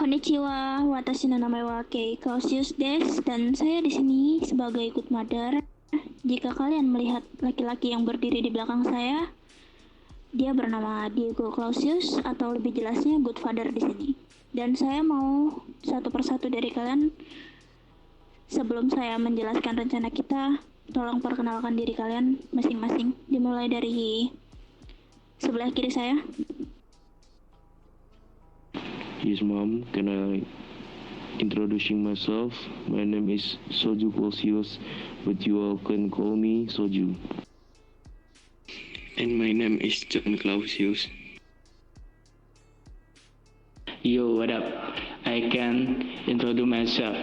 Konnichiwa, watashi no namae wa Kei Clausius desu, dan saya di sini sebagai good mother. Jika kalian melihat laki-laki yang berdiri di belakang saya, dia bernama Diego Clausius atau lebih jelasnya good father di sini. Dan saya mau satu persatu dari kalian, sebelum saya menjelaskan rencana kita, tolong perkenalkan diri kalian masing-masing. Dimulai dari sebelah kiri saya. Yes, Mom. Can I introducing myself? My name is Soju Clausius, but you all can call me Soju. And my name is John Clausius. Yo, what up? I can introduce myself.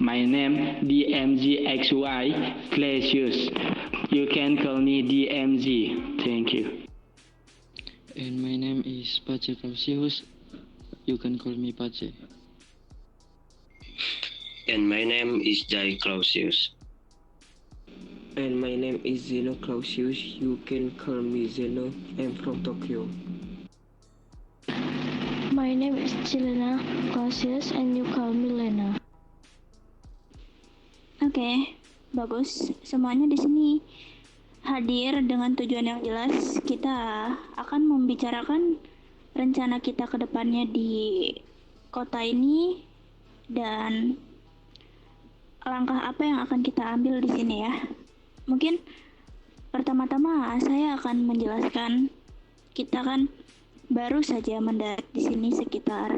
My name DMZXY Clausius. You can call me DMZ. Thank you. And my name is Pace Clausius. You can call me Pace. And my name is Jai Clausius. And my name is Zeno Clausius. You can call me Zeno. I'm from Tokyo. My name is Chilena Clausius and you call me Lena. Oke, bagus. Semuanya di sini hadir dengan tujuan yang jelas. Kita akan membicarakan rencana kita ke depannya di kota ini dan langkah apa yang akan kita ambil di sini ya. Mungkin pertama-tama saya akan menjelaskan, kita kan baru saja mendarat di sini sekitar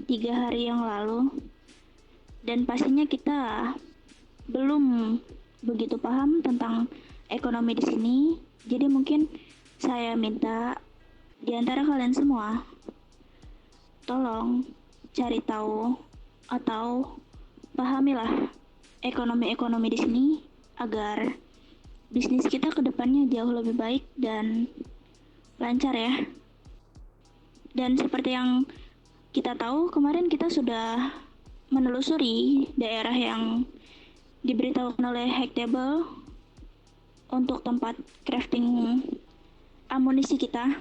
3 hari yang lalu dan pastinya kita belum begitu paham tentang ekonomi di sini. Jadi mungkin saya minta di antara kalian semua tolong cari tahu atau pahamilah ekonomi di sini agar bisnis kita ke depannya jauh lebih baik dan lancar ya. Dan seperti yang kita tahu, kemarin kita sudah menelusuri daerah yang diberitahukan oleh Hacktable untuk tempat crafting amunisi kita.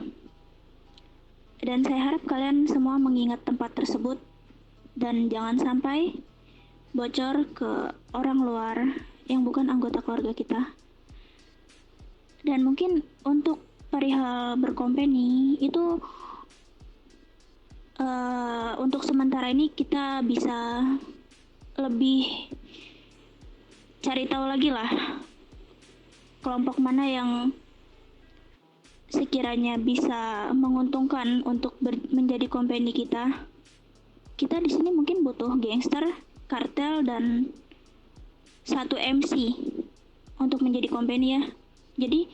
Dan saya harap kalian semua mengingat tempat tersebut dan jangan sampai bocor ke orang luar yang bukan anggota keluarga kita. Dan mungkin untuk perihal berkompeni itu untuk sementara ini kita bisa lebih cari tahu lagi lah kelompok mana yang sekiranya bisa menguntungkan untuk menjadi company kita. Kita di sini mungkin butuh gangster, kartel, dan satu MC untuk menjadi company ya. Jadi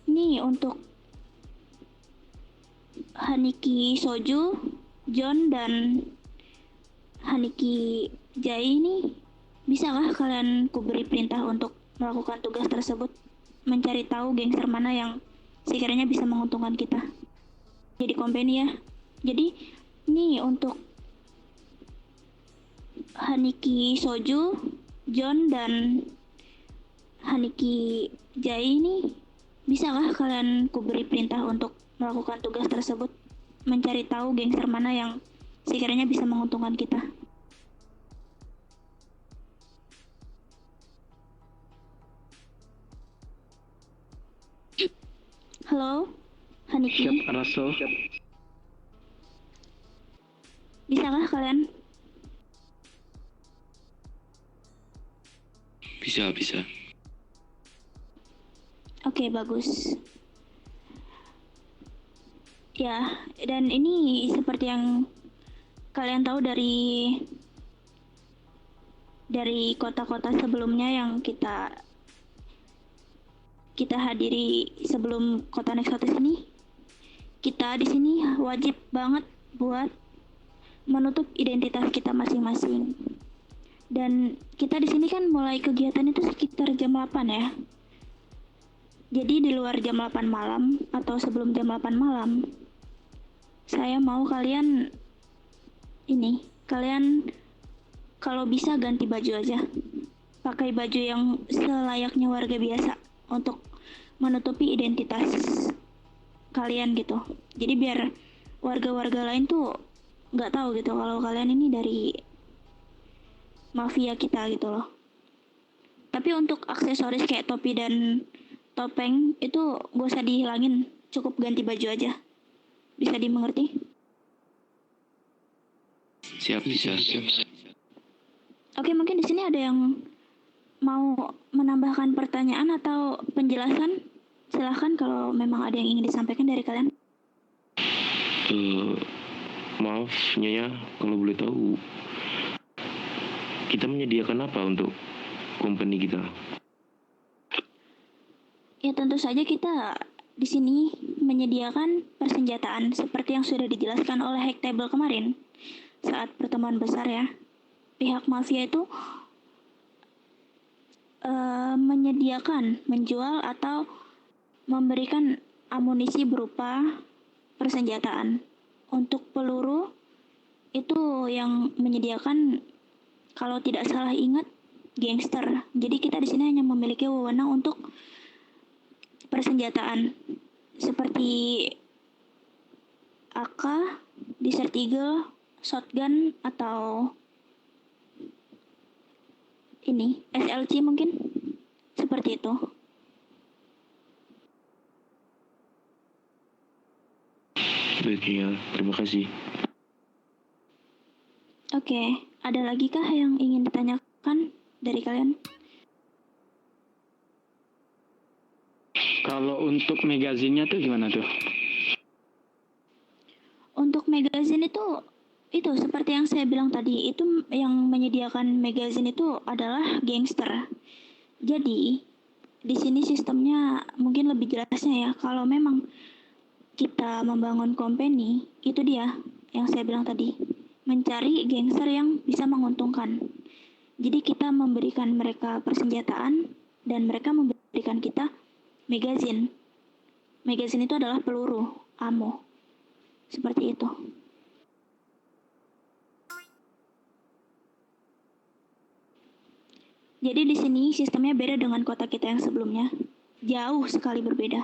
ini untuk Haniki Soju, John, dan Haniki Jai ini, bisakah kalian kuberi perintah untuk melakukan tugas tersebut, mencari tahu gangster mana yang sekiranya bisa menguntungkan kita jadi company ya. Jadi ini untuk Haniki Soju, John, dan Haniki Jai ini, bisakah kalian kuberi perintah untuk melakukan tugas tersebut, mencari tahu gangster mana yang sekiranya bisa menguntungkan kita. Halo, Haniki. Siap, Rasul. Bisakah kalian? Bisa. Oke, bagus. Ya, dan ini seperti yang kalian tahu dari kota-kota sebelumnya yang kita hadiri sebelum kota Nexotis ini, kita di sini wajib banget buat menutup identitas kita masing-masing. Dan kita di sini kan mulai kegiatan itu sekitar jam 8 ya. Jadi di luar jam 8 malam atau sebelum jam 8 malam, saya mau kalian kalau bisa ganti baju aja. Pakai baju yang selayaknya warga biasa untuk menutupi identitas kalian gitu. Jadi biar warga-warga lain tuh nggak tahu gitu kalau kalian ini dari mafia kita gitu loh. Tapi untuk aksesoris kayak topi dan topeng itu gak usah dihilangin, cukup ganti baju aja. Bisa dimengerti? Siap, bisa. Oke, mungkin di sini ada yang mau menambahkan pertanyaan atau penjelasan. Silahkan kalau memang ada yang ingin disampaikan dari kalian. Maaf Nyonya, kalau boleh tahu kita menyediakan apa untuk company kita? Ya tentu saja kita di sini menyediakan persenjataan seperti yang sudah dijelaskan oleh Hacktable kemarin saat pertemuan besar ya. Pihak mafia itu menyediakan, menjual atau memberikan amunisi berupa persenjataan. Untuk peluru itu yang menyediakan, kalau tidak salah ingat, gangster. Jadi kita di sini hanya memiliki wewenang untuk persenjataan seperti AK, Desert Eagle, shotgun atau ini SLC mungkin seperti itu. Baik ya, terima kasih. Oke, ada lagi kah yang ingin ditanyakan dari kalian? Kalau untuk magazinnya tuh gimana tuh? Untuk magazine itu seperti yang saya bilang tadi, itu yang menyediakan magazine itu adalah gangster. Jadi di sini sistemnya mungkin lebih jelasnya ya. Kalau memang kita membangun company, itu dia yang saya bilang tadi, mencari gangster yang bisa menguntungkan. Jadi kita memberikan mereka persenjataan dan mereka memberikan kita magazine. Magazine itu adalah peluru, ammo. Seperti itu. Jadi di sini sistemnya beda dengan kota kita yang sebelumnya. Jauh sekali berbeda.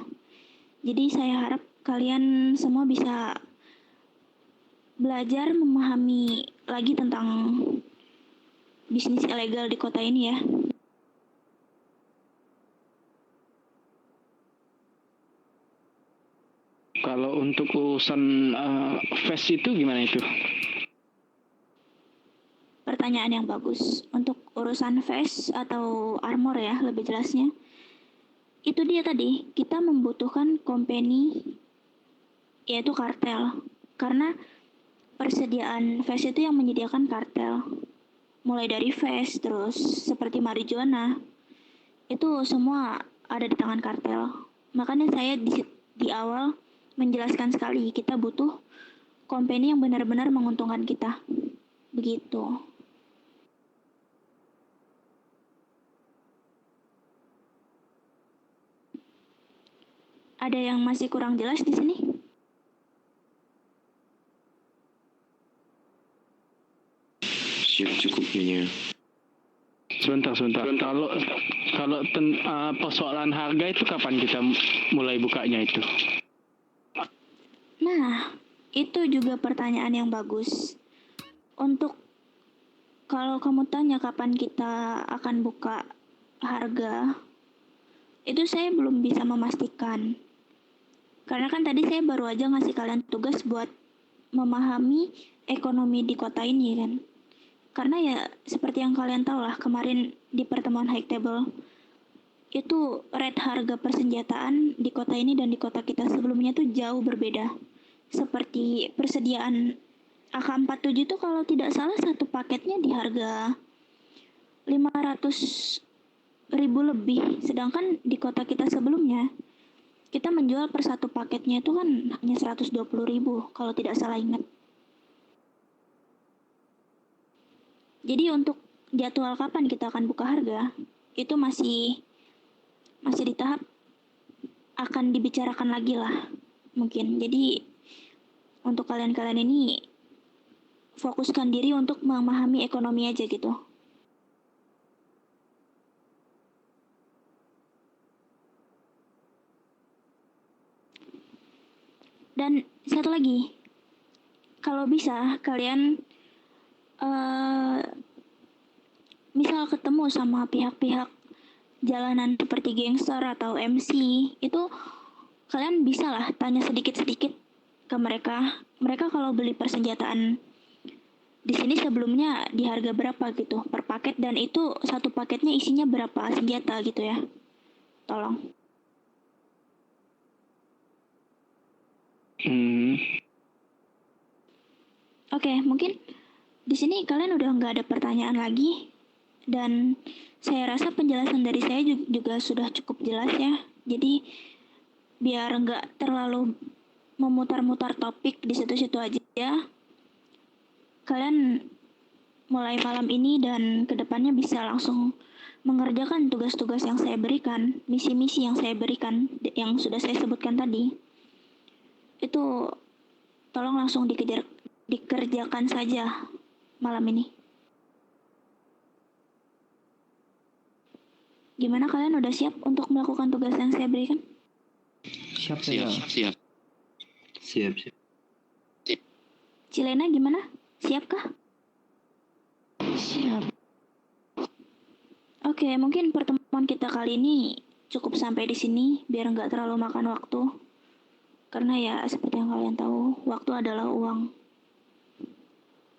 Jadi saya harap kalian semua bisa belajar memahami lagi tentang bisnis ilegal di kota ini ya. Kalau untuk urusan vest itu gimana itu? Pertanyaan yang bagus. Untuk urusan vest atau armor ya lebih jelasnya. Itu dia tadi, kita membutuhkan company yaitu kartel. Karena persediaan vest itu yang menyediakan kartel. Mulai dari vest, terus seperti marijuana, itu semua ada di tangan kartel. Makanya saya di awal menjelaskan sekali, kita butuh company yang benar-benar menguntungkan kita. Begitu. Ada yang masih kurang jelas di sini? Siap, cukup Nyonya. Sebentar. Kalau persoalan harga itu kapan kita mulai bukanya itu? Nah, itu juga pertanyaan yang bagus. Untuk kalau kamu tanya kapan kita akan buka harga, itu saya belum bisa memastikan. Karena kan tadi saya baru aja ngasih kalian tugas buat memahami ekonomi di kota ini kan. Karena ya seperti yang kalian tahu lah, kemarin di pertemuan Hacktable itu rate harga persenjataan di kota ini dan di kota kita sebelumnya tuh jauh berbeda. Seperti persediaan AK-47 itu kalau tidak salah satu paketnya di harga 500.000 lebih. Sedangkan di kota kita sebelumnya, kita menjual per satu paketnya itu kan hanya 120.000 kalau tidak salah ingat. Jadi untuk jadwal kapan kita akan buka harga, itu masih di tahap akan dibicarakan lagi lah mungkin. Jadi untuk kalian-kalian ini fokuskan diri untuk memahami ekonomi aja gitu. Dan satu lagi, kalau bisa kalian misal ketemu sama pihak-pihak jalanan seperti gangster atau MC, itu kalian bisa lah tanya sedikit-sedikit ke mereka. Mereka kalau beli persenjataan di sini sebelumnya di harga berapa gitu per paket, dan itu satu paketnya isinya berapa senjata gitu ya. Tolong. Oke, mungkin di sini kalian udah nggak ada pertanyaan lagi, dan saya rasa penjelasan dari saya juga sudah cukup jelas ya. Jadi biar nggak terlalu memutar-mutar topik di situ-situ aja, kalian mulai malam ini dan kedepannya bisa langsung mengerjakan tugas-tugas yang saya berikan, misi-misi yang saya berikan, yang sudah saya sebutkan tadi. Itu tolong langsung dikerjakan saja malam ini. Gimana, kalian udah siap untuk melakukan tugas yang saya berikan? Siap. Cilena gimana? Siapkah? Siap. Oke, mungkin pertemuan kita kali ini cukup sampai di sini biar nggak terlalu makan waktu. Karena ya seperti yang kalian tahu, waktu adalah uang.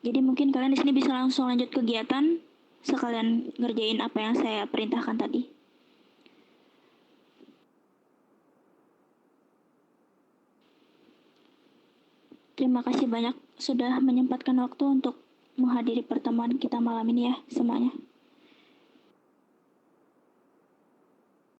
Jadi mungkin kalian di sini bisa langsung lanjut kegiatan sekalian ngerjain apa yang saya perintahkan tadi. Terima kasih banyak sudah menyempatkan waktu untuk menghadiri pertemuan kita malam ini ya semuanya.